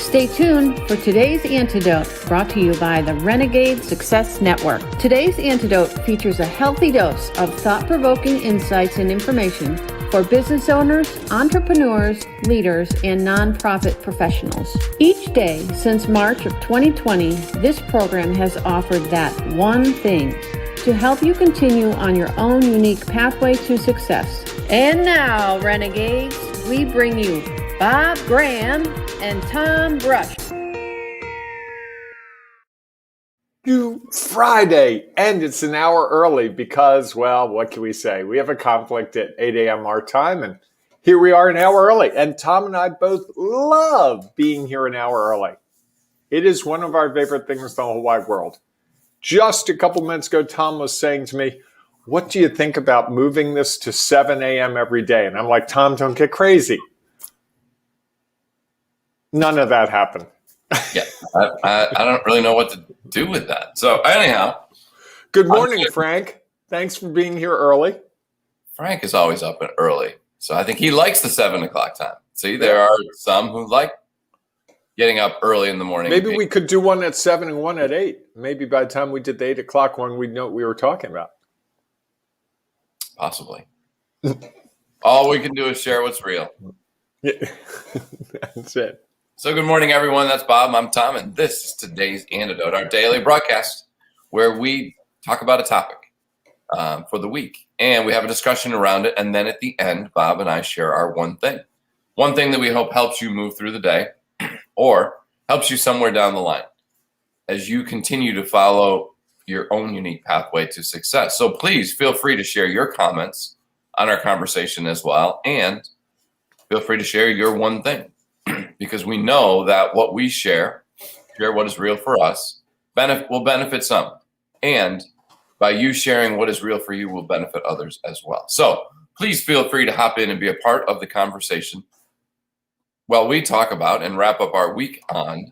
Stay tuned for today's Antidote, brought to you by the Renegade Success Network. Today's Antidote features a healthy dose of thought-provoking insights and information for business owners, entrepreneurs, leaders, and nonprofit professionals. Each day since March of 2020, this program has offered that one thing to help you continue on your own unique pathway to success. And now, Renegades, we bring you Bob Graham and Tom Brush. Friday, and it's an hour early because, well, what can we say? We have a conflict at 8 a.m. our time, and here we are an hour early. And Tom and I both love being here an hour early. It is one of our favorite things in the whole wide world. Just a couple minutes ago, Tom was saying to me, what do you think about moving this to 7 a.m. every day? And I'm like, Tom, don't get crazy. None of that happened. Yeah, I don't really know what to do with that. So anyhow. Good morning, Frank. Thanks for being here early. Frank is always up and early. So I think he likes the 7 o'clock time. See, there are some who like getting up early in the morning. Maybe we could do one at 7 and one at 8. Maybe by the time we did the 8 o'clock one, we'd know what we were talking about. Possibly. All we can do is share what's real. Yeah. That's it. So good morning, everyone. That's Bob. I'm Tom, and this is today's Antidote, our daily broadcast where we talk about a topic for the week, and we have a discussion around it, and then at the end, Bob and I share our one thing that we hope helps you move through the day or helps you somewhere down the line as you continue to follow your own unique pathway to success. So please feel free to share your comments on our conversation as well, and feel free to share your one thing. Because we know that what we share what is real for us, will benefit some. And by you sharing what is real for you will benefit others as well. So please feel free to hop in and be a part of the conversation while we talk about and wrap up our week on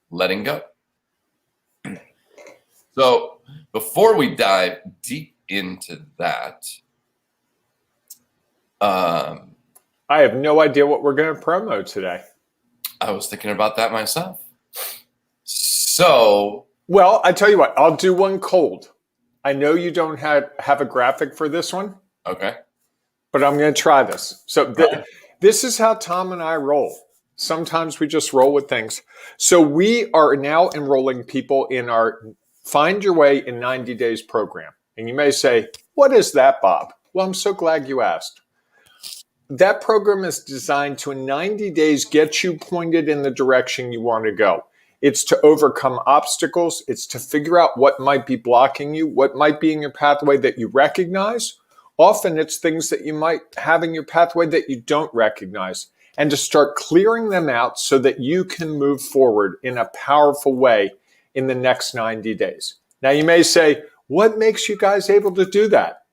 letting go. So before we dive deep into that, I have no idea what we're going to promo today. I was thinking about that myself. So, well, I tell you what, I'll do one cold. I know you don't have a graphic for this one. Okay. But I'm going to try this. So this is how Tom and I roll. Sometimes we just roll with things. So we are now enrolling people in our Find Your Way in 90 Days program. And you may say, what is that, Bob? Well, I'm so glad you asked. That program is designed to, in 90 days, get you pointed in the direction you want to go. It's to overcome obstacles. It's to figure out what might be blocking you, what might be in your pathway that you recognize. Often it's things that you might have in your pathway that you don't recognize, and to start clearing them out so that you can move forward in a powerful way in the next 90 days. Now, you may say, what makes you guys able to do that?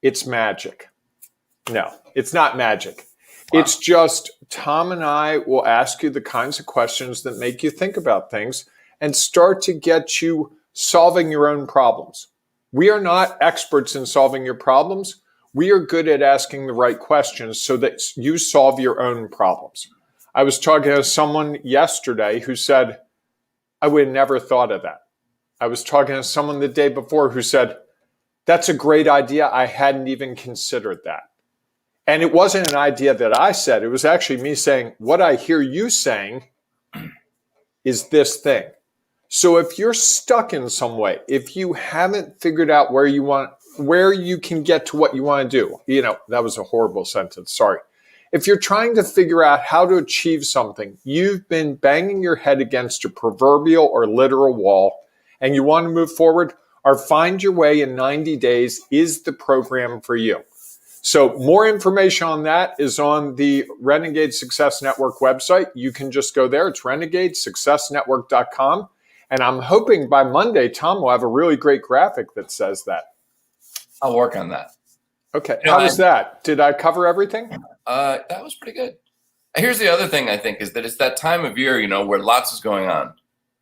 It's magic. No, it's not magic. Wow. It's just Tom and I will ask you the kinds of questions that make you think about things and start to get you solving your own problems. We are not experts in solving your problems. We are good at asking the right questions so that you solve your own problems. I was talking to someone yesterday who said, I would have never thought of that. I was talking to someone the day before who said, that's a great idea. I hadn't even considered that. And it wasn't an idea that I said. It was actually me saying, what I hear you saying is this thing. So if you're stuck in some way, if you haven't figured out where you can get to what you want to do, that was a horrible sentence. Sorry. If you're trying to figure out how to achieve something, you've been banging your head against a proverbial or literal wall, and you want to move forward, our Find Your Way in 90 Days is the program for you. So more information on that is on the Renegade Success Network website. You can just go there. It's renegadesuccessnetwork.com. And I'm hoping by Monday, Tom will have a really great graphic that says that. I'll work on that. Okay. How was that? Did I cover everything? That was pretty good. Here's the other thing I think is that it's that time of year, where lots is going on.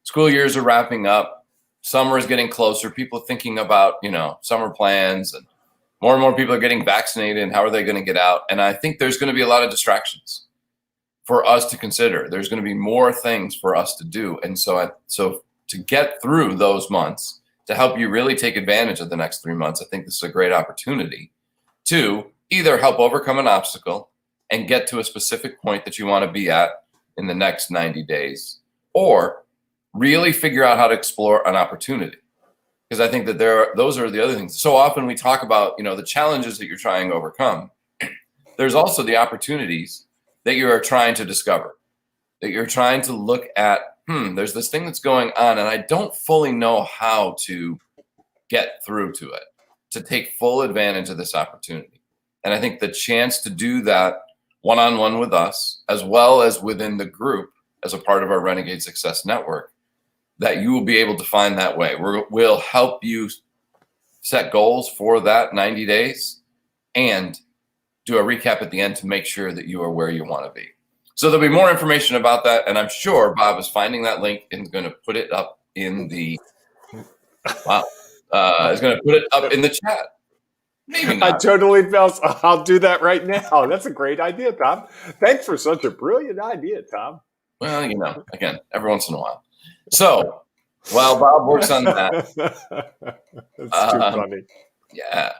School years are wrapping up. Summer is getting closer. People thinking about, summer plans, and more people are getting vaccinated. And how are they going to get out? And I think there's going to be a lot of distractions for us to consider. There's going to be more things for us to do. And so to get through those months, to help you really take advantage of the next 3 months, I think this is a great opportunity to either help overcome an obstacle and get to a specific point that you want to be at in the next 90 days, or really figure out how to explore an opportunity. Because I think that those are the other things. So often we talk about, the challenges that you're trying to overcome. There's also the opportunities that you are trying to discover, that you're trying to look at, there's this thing that's going on and I don't fully know how to get through to it, to take full advantage of this opportunity. And I think the chance to do that one-on-one with us, as well as within the group as a part of our Renegade Success Network, that you will be able to find that way. We'll help you set goals for that 90 days and do a recap at the end to make sure that you are where you want to be. So there'll be more information about that. And I'm sure Bob is finding that link and is going to put it up in the, is going to put it up in the chat. Maybe not. I totally felt, I'll do that right now. That's a great idea, Tom. Thanks for such a brilliant idea, Tom. Well, again, every once in a while. So while Bob works on that. That's too funny. Yeah,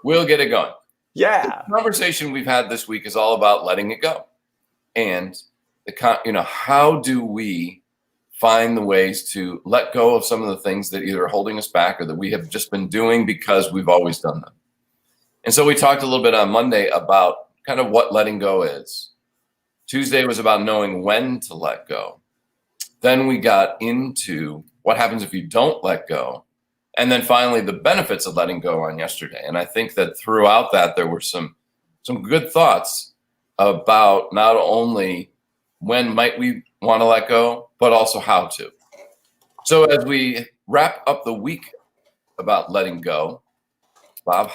we'll get it going. Yeah. The conversation we've had this week is all about letting it go. And how do we find the ways to let go of some of the things that either are holding us back or that we have just been doing because we've always done them. And so we talked a little bit on Monday about kind of what letting go is. Tuesday was about knowing when to let go. Then we got into what happens if you don't let go. And then finally, the benefits of letting go on yesterday. And I think that throughout that, there were some good thoughts about not only when might we want to let go, but also how to. So as we wrap up the week about letting go, Bob,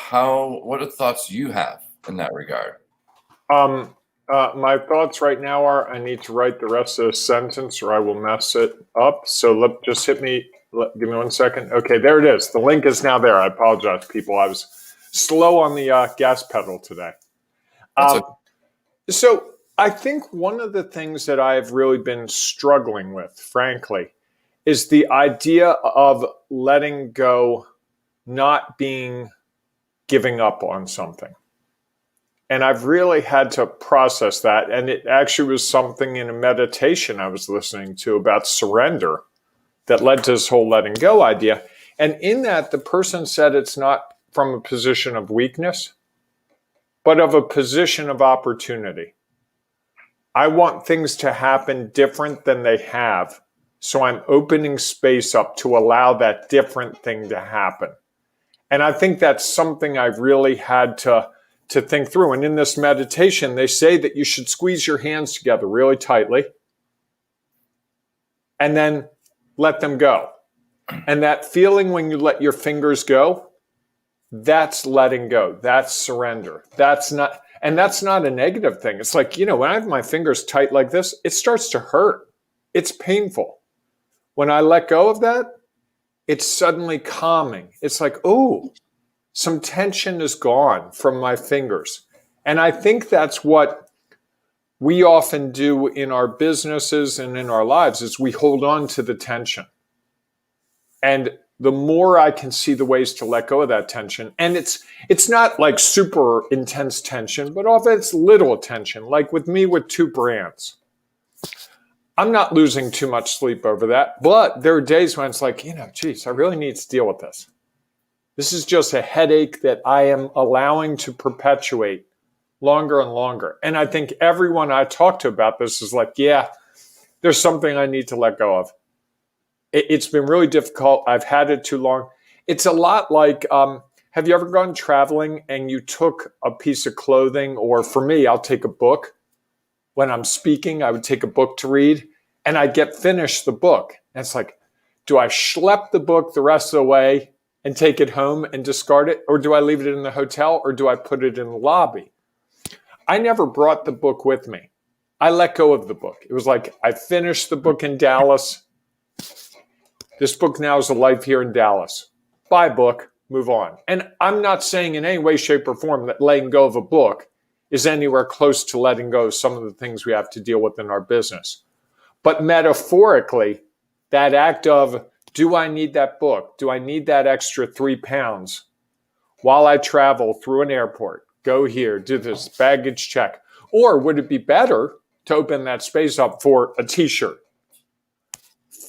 what are the thoughts you have in that regard? My thoughts right now are I need to write the rest of the sentence or I will mess it up. So give me 1 second. Okay, there it is. The link is now there. I apologize, people. I was slow on the gas pedal today. So I think one of the things that I've really been struggling with, frankly, is the idea of letting go, not giving up on something. And I've really had to process that. And it actually was something in a meditation I was listening to about surrender that led to this whole letting go idea. And in that, the person said it's not from a position of weakness, but of a position of opportunity. I want things to happen different than they have. So I'm opening space up to allow that different thing to happen. And I think that's something I've really had to think through. And in this meditation, they say that you should squeeze your hands together really tightly and then let them go. And that feeling when you let your fingers go, that's letting go. That's surrender. That's not a negative thing. It's like, when I have my fingers tight like this, it starts to hurt. It's painful. When I let go of that, it's suddenly calming. It's like, oh, some tension is gone from my fingers. And I think that's what we often do in our businesses and in our lives is we hold on to the tension. And the more I can see the ways to let go of that tension, and it's not like super intense tension, but often it's little tension, like with me with 2 brands. I'm not losing too much sleep over that, but there are days when it's like, geez, I really need to deal with this. This is just a headache that I am allowing to perpetuate longer and longer. And I think everyone I talk to about this is like, yeah, there's something I need to let go of. It's been really difficult. I've had it too long. It's a lot like, have you ever gone traveling and you took a piece of clothing, or for me, I'll take a book. When I'm speaking, I would take a book to read and I'd get finished the book. And it's like, do I schlep the book the rest of the way and take it home and discard it? Or do I leave it in the hotel, or do I put it in the lobby? I never brought the book with me. I let go of the book. It was like I finished the book in Dallas. This book now is a life here in Dallas. Buy a book, move on. And I'm not saying in any way, shape, or form that letting go of a book is anywhere close to letting go of some of the things we have to deal with in our business. But metaphorically, that act of, do I need that book? Do I need that extra 3 pounds while I travel through an airport? Go here, do this baggage check. Or would it be better to open that space up for a t-shirt,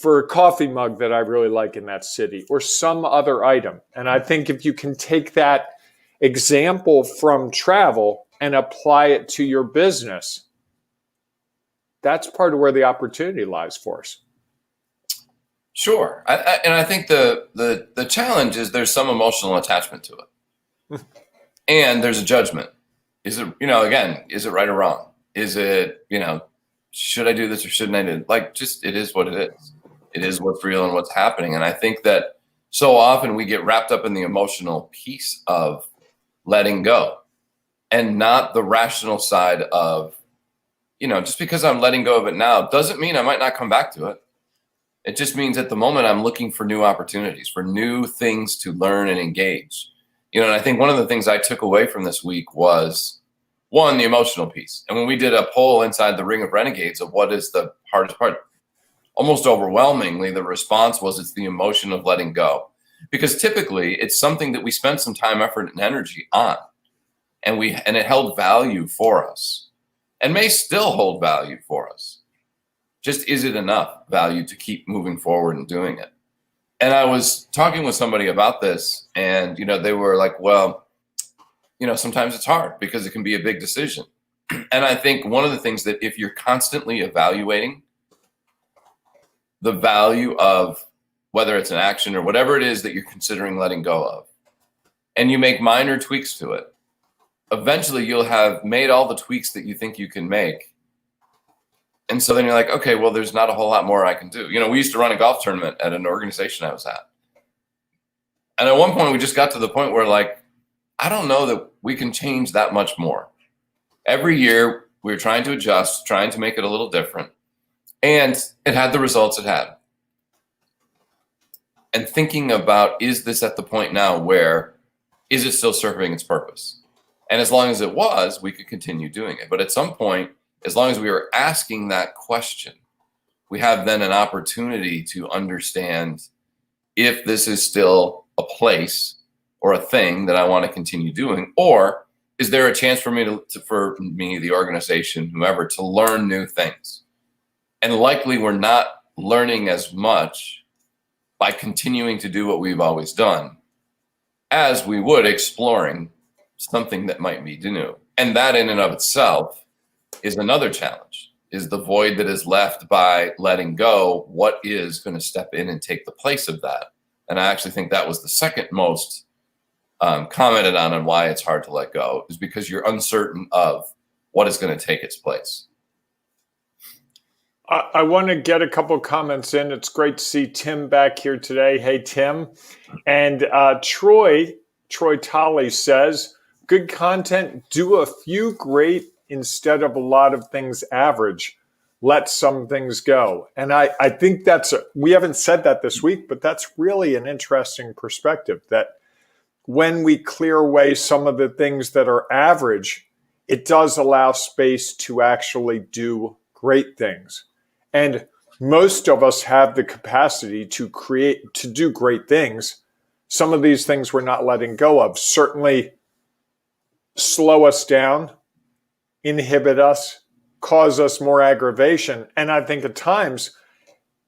for a coffee mug that I really like in that city, or some other item? And I think if you can take that example from travel and apply it to your business, that's part of where the opportunity lies for us. Sure. And I think the challenge is there's some emotional attachment to it. And there's a judgment. Is it, again, is it right or wrong? Is it, should I do this or shouldn't I do it? Like, just, it is what it is. It is what's real and what's happening. And I think that so often we get wrapped up in the emotional piece of letting go and not the rational side of, just because I'm letting go of it now doesn't mean I might not come back to it. It just means at the moment I'm looking for new opportunities, for new things to learn and engage. And I think one of the things I took away from this week was, one, the emotional piece. And when we did a poll inside the Ring of Renegades of what is the hardest part, almost overwhelmingly, the response was it's the emotion of letting go. Because typically it's something that we spend some time, effort, and energy on. And it held value for us and may still hold value for us. Just, is it enough value to keep moving forward and doing it? And I was talking with somebody about this, and, they were like, well, sometimes it's hard because it can be a big decision. And I think one of the things that if you're constantly evaluating the value of whether it's an action or whatever it is that you're considering letting go of, and you make minor tweaks to it, eventually you'll have made all the tweaks that you think you can make. And so then you're like, okay, well, there's not a whole lot more I can do. We used to run a golf tournament at an organization I was at. And at one point we just got to the point where, like, I don't know that we can change that much more. Every year we were trying to adjust, trying to make it a little different. And it had the results it had. And thinking about, is this at the point now where, is it still serving its purpose? And as long as it was, we could continue doing it. But at some point, as long as we are asking that question, we have then an opportunity to understand if this is still a place or a thing that I want to continue doing, or is there a chance for me for the organization, whoever, to learn new things? And likely we're not learning as much by continuing to do what we've always done as we would exploring something that might be new. And that in and of itself is another challenge, is the void that is left by letting go. What is going to step in and take the place of that? And I actually think that was the second most commented on why it's hard to let go, is because you're uncertain of what is going to take its place. I want to get a couple of comments in. It's great to see Tim back here today. Hey, Tim. And Troy Tolley says, good content, do a few great instead of a lot of things average. Let some things go. And I think we haven't said that this week, but that's really an interesting perspective, that when we clear away some of the things that are average, it does allow space to actually do great things. And most of us have the capacity to do great things. Some of these things we're not letting go of certainly slow us down, inhibit us, cause us more aggravation. And I think at times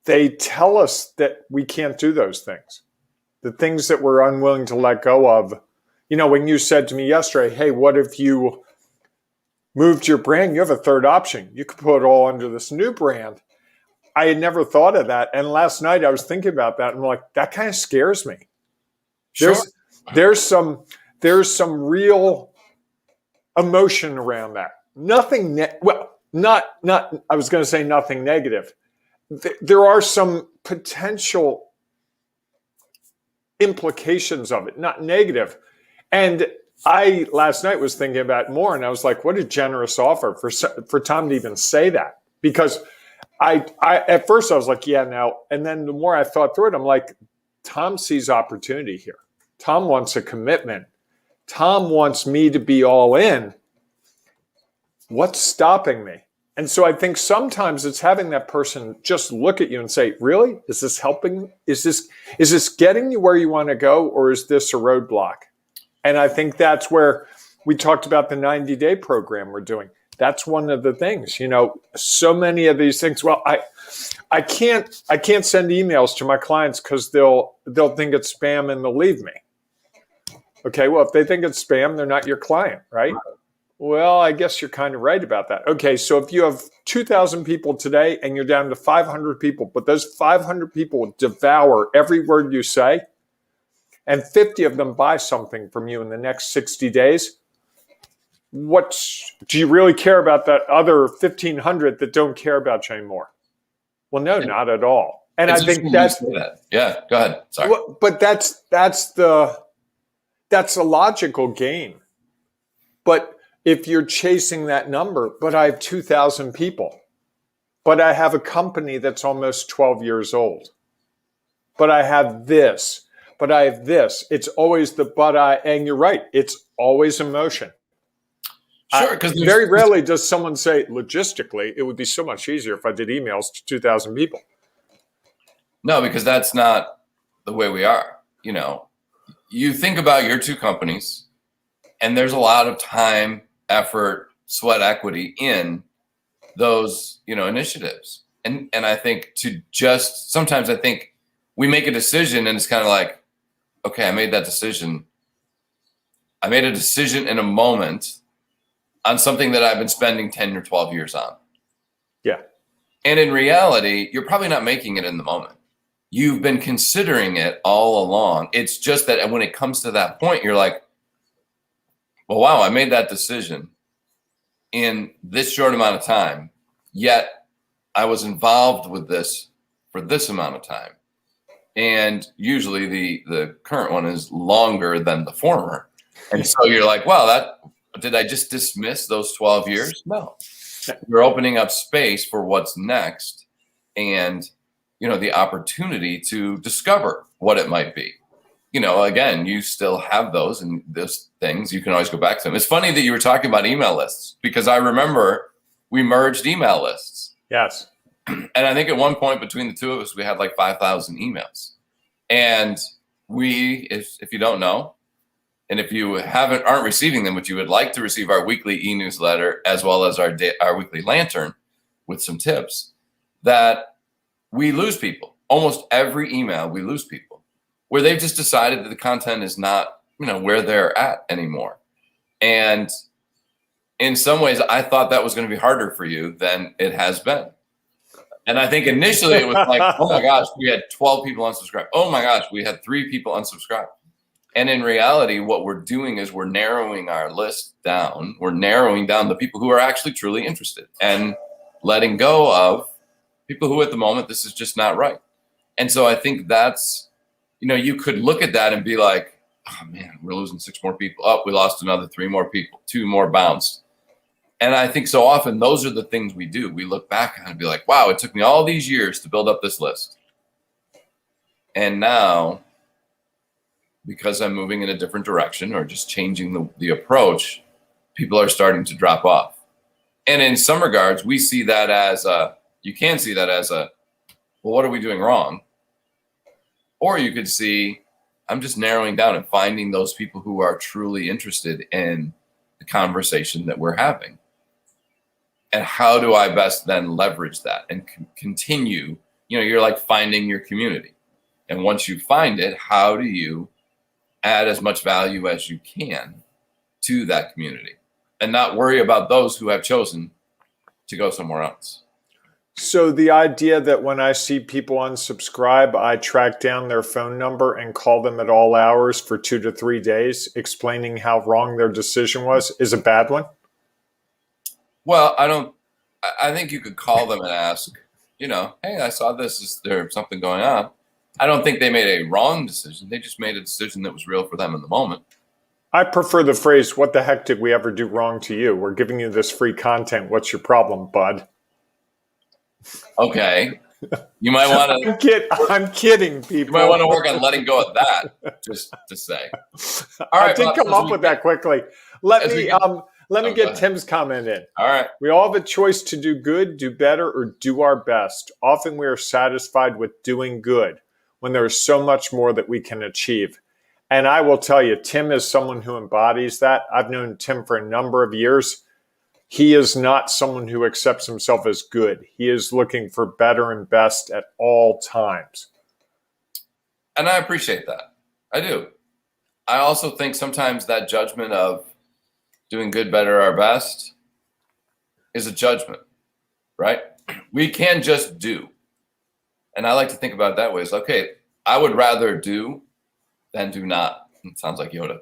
they tell us that we can't do those things. The things that we're unwilling to let go of. When you said to me yesterday, hey, what if you moved your brand? You have a third option. You could put it all under this new brand. I had never thought of that. And last night I was thinking about that. And I'm like, that kind of scares me. Sure. There's some real emotion around that. Nothing, I was going to say nothing negative. There are some potential implications of it, not negative. And I last night was thinking about it more, and I was like, what a generous offer for Tom to even say that. Because I at first I was like, yeah, now. And then the more I thought through it, I'm like, Tom sees opportunity here. Tom wants a commitment. Tom wants me to be all in. What's stopping me? And so I think sometimes it's having that person just look at you and say, really? Is this helping? Is this getting you where you want to go, or is this a roadblock? And I think that's where we talked about the 90-day program we're doing. That's one of the things, so many of these things. Well, I can't send emails to my clients because they'll think it's spam and they'll leave me. Okay, well, if they think it's spam, they're not your client, right? Well, I guess you're kind of right about that. Okay, so if you have 2,000 people today and you're down to 500 people, but those 500 people devour every word you say, and 50 of them buy something from you in the next 60 days, do you really care about that other 1,500 that don't care about you anymore? Well, no, not at all. And I think that's that. Yeah, go ahead. Sorry. Well, but that's a logical game. But if you're chasing that number, but I have 2,000 people, but I have a company that's almost 12 years old, but I have this, but I have this. It's always and you're right. It's always emotion. Sure, because very rarely does someone say, logistically, it would be so much easier if I did emails to 2,000 people. No, because that's not the way we are. You think about your two companies, and there's a lot of time, effort, sweat equity in those, initiatives. And I think sometimes I think we make a decision and it's kind of like, okay, I made that decision. I made a decision in a moment on something that I've been spending 10 or 12 years on. Yeah. And in reality, you're probably not making it in the moment. You've been considering it all along. It's just that when it comes to that point, you're like, well, wow, I made that decision in this short amount of time, yet I was involved with this for this amount of time. And usually the current one is longer than the former. And so you're like, wow, did I just dismiss those 12 years? No. You're opening up space for what's next and, the opportunity to discover what it might be. Again, you still have those and those things. You can always go back to them. It's funny that you were talking about email lists because I remember we merged email lists. Yes. And I think at one point between the two of us, we had like 5,000 emails. And if you don't know, and if you aren't receiving them, but you would like to receive our weekly e-newsletter as well as our weekly lantern with some tips, that we lose people. Almost every email, we lose people where they've just decided that the content is not, where they're at anymore. And in some ways, I thought that was going to be harder for you than it has been. And I think initially it was like, oh my gosh, we had 12 people unsubscribe. Oh my gosh, we had 3 people unsubscribe. And in reality, what we're doing is we're narrowing our list down. We're narrowing down the people who are actually truly interested and letting go of people who at the moment, this is just not right. And so I think that's, you could look at that and be like, oh man, we're losing 6 more people. Oh, we lost another 3 more people, 2 more bounced. And I think so often those are the things we do. We look back on it and be like, wow, it took me all these years to build up this list. And now, because I'm moving in a different direction or just changing the approach, people are starting to drop off. And in some regards, we see that as you can see that as well, what are we doing wrong? Or you could see, I'm just narrowing down and finding those people who are truly interested in the conversation that we're having. And how do I best then leverage that and continue? You're like finding your community. And once you find it, how do you add as much value as you can to that community and not worry about those who have chosen to go somewhere else? So the idea that when I see people unsubscribe, I track down their phone number and call them at all hours for 2 to 3 days, explaining how wrong their decision was, is a bad one? Well, I think you could call them and ask, hey, I saw this. Is there something going on? I don't think they made a wrong decision. They just made a decision that was real for them in the moment. I prefer the phrase, what the heck did we ever do wrong to you? We're giving you this free content. What's your problem, bud? Okay. You might want to. I'm kidding, people. You might want to work on letting go of that, just to say. All right, I did come up with that quickly. Let me go get ahead. Tim's comment in. All right. We all have a choice to do good, do better, or do our best. Often we are satisfied with doing good when there is so much more that we can achieve. And I will tell you, Tim is someone who embodies that. I've known Tim for a number of years. He is not someone who accepts himself as good. He is looking for better and best at all times. And I appreciate that. I do. I also think sometimes that judgment of doing good, better, our best is a judgment, right? We can just do. And I like to think about it that way. It's okay, I would rather do than do not. It sounds like Yoda.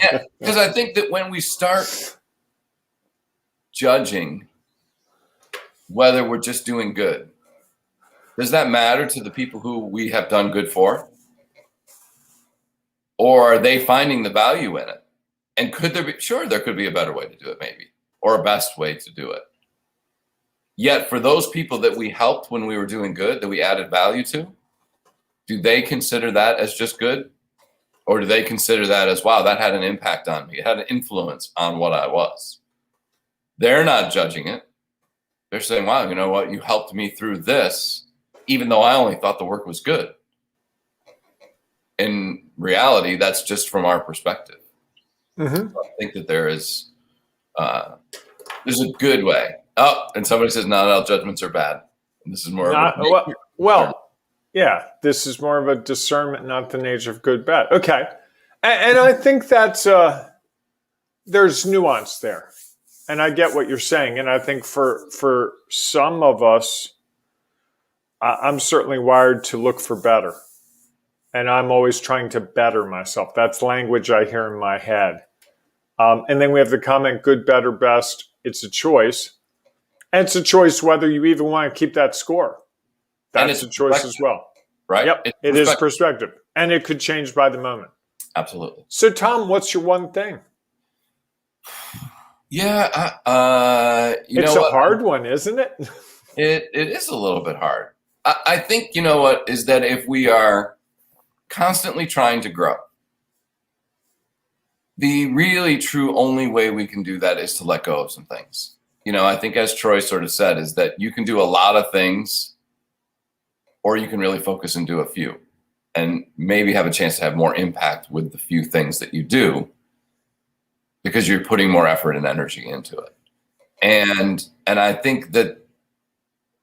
Yeah, because I think that when we start judging whether we're just doing good, does that matter to the people who we have done good for? Or are they finding the value in it? And could there be, sure, there could be a better way to do it maybe, or a best way to do it. Yet for those people that we helped when we were doing good, that we added value to, do they consider that as just good? Or do they consider that as, wow, that had an impact on me. It had an influence on what I was. They're not judging it. They're saying, wow, you know what? You helped me through this, even though I only thought the work was good. In reality, that's just from our perspective. Mm-hmm. I think that there's a good way. Oh, and somebody says not all judgments are bad. And this is more yeah, this is more of a discernment, not the nature of good, bad. Okay. And I think that's, there's nuance there. And I get what you're saying. And I think for some of us, I'm certainly wired to look for better. And I'm always trying to better myself. That's language I hear in my head. And then we have the comment, good, better, best. It's a choice. And it's a choice whether you even want to keep that score. That's a choice as well. Right? Yep. It is perspective. And it could change by the moment. Absolutely. So, Tom, what's your one thing? Yeah. It's a hard one, isn't it? It is a little bit hard. I think, you know what, is that if we are constantly trying to grow, the really true only way we can do that is to let go of some things. You know, I think as Troy sort of said, is that you can do a lot of things, or you can really focus and do a few and maybe have a chance to have more impact with the few things that you do because you're putting more effort and energy into it. And I think that,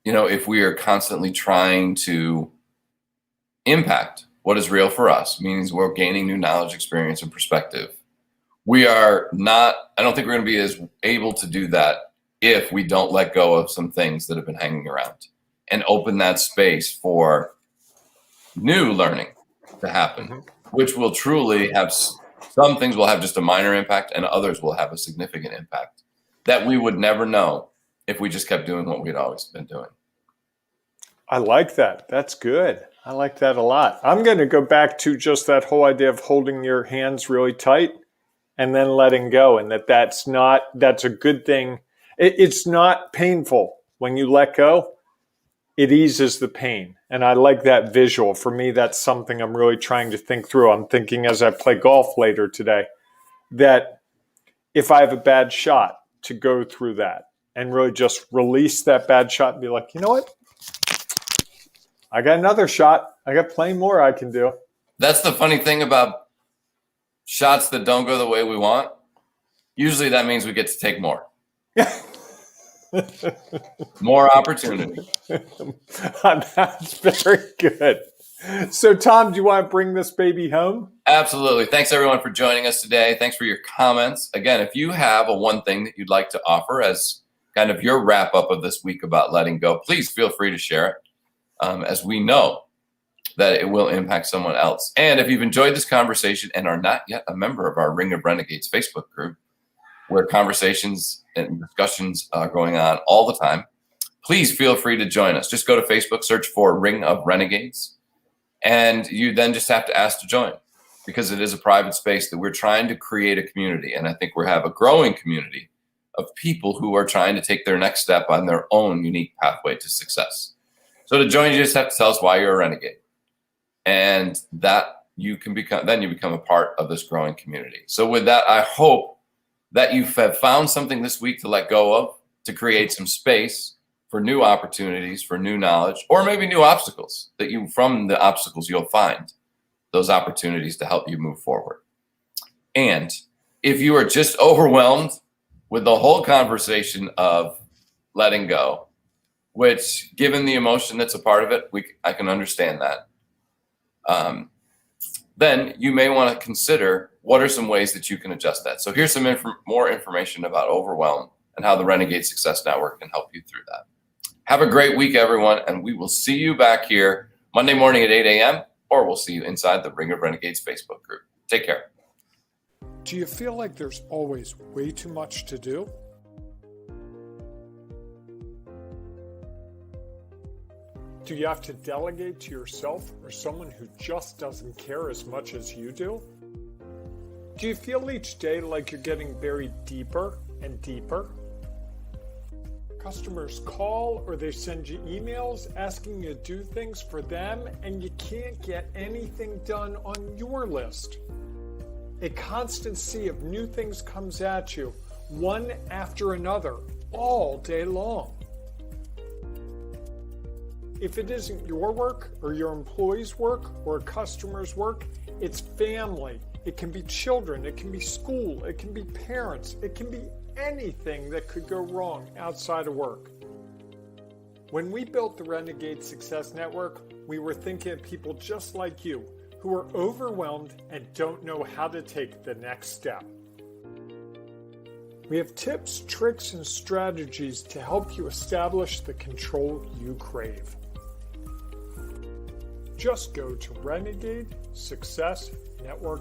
you know, if we are constantly trying to impact what is real for us, means we're gaining new knowledge, experience, and perspective, we are not, I don't think we're going to be as able to do that if we don't let go of some things that have been hanging around and open that space for new learning to happen, which will truly have, some things will have just a minor impact and others will have a significant impact that we would never know if we just kept doing what we'd always been doing. I like that. That's good. I like that a lot. I'm going to go back to just that whole idea of holding your hands really tight and then letting go, and that's a good thing. It's not painful when you let go. It eases the pain. And I like that visual. For me, that's something I'm really trying to think through. I'm thinking as I play golf later today, that if I have a bad shot, to go through that and really just release that bad shot and be like, you know what? I got another shot. I got plenty more I can do. That's the funny thing about shots that don't go the way we want. Usually that means we get to take more. More opportunity. That's very good. So, Tom, do you want to bring this baby home? Absolutely. Thanks, everyone, for joining us today. Thanks for your comments. Again, if you have a one thing that you'd like to offer as kind of your wrap up of this week about letting go, please feel free to share it, as we know that it will impact someone else. And if you've enjoyed this conversation and are not yet a member of our Ring of Renegades Facebook group, where conversations and discussions are going on all the time, please feel free to join us. Just go to Facebook, search for Ring of Renegades, and you then just have to ask to join, because it is a private space that we're trying to create a community. And I think we have a growing community of people who are trying to take their next step on their own unique pathway to success. So to join, you just have to tell us why you're a renegade. And that you become a part of this growing community. So with that, I hope that you have found something this week to let go of, to create some space for new opportunities, for new knowledge, or maybe new obstacles from the obstacles you'll find those opportunities to help you move forward. And if you are just overwhelmed with the whole conversation of letting go, which given the emotion that's a part of it, I can understand that. Then you may want to consider what are some ways that you can adjust that. So here's some more information about overwhelm and how the Renegade Success Network can help you through that. Have a great week, everyone, and we will see you back here Monday morning at 8 a.m., or we'll see you inside the Ring of Renegades Facebook group. Take care. Do you feel like there's always way too much to do? Do you have to delegate to yourself or someone who just doesn't care as much as you do? Do you feel each day like you're getting buried deeper and deeper? Customers call or they send you emails asking you to do things for them, and you can't get anything done on your list. A constant sea of new things comes at you, one after another, all day long. If it isn't your work or your employees' work or a customer's work, it's family. It can be children, it can be school, it can be parents, it can be anything that could go wrong outside of work. When we built the Renegade Success Network, we were thinking of people just like you who are overwhelmed and don't know how to take the next step. We have tips, tricks, and strategies to help you establish the control you crave. Just go to renegadesuccessnetwork.com.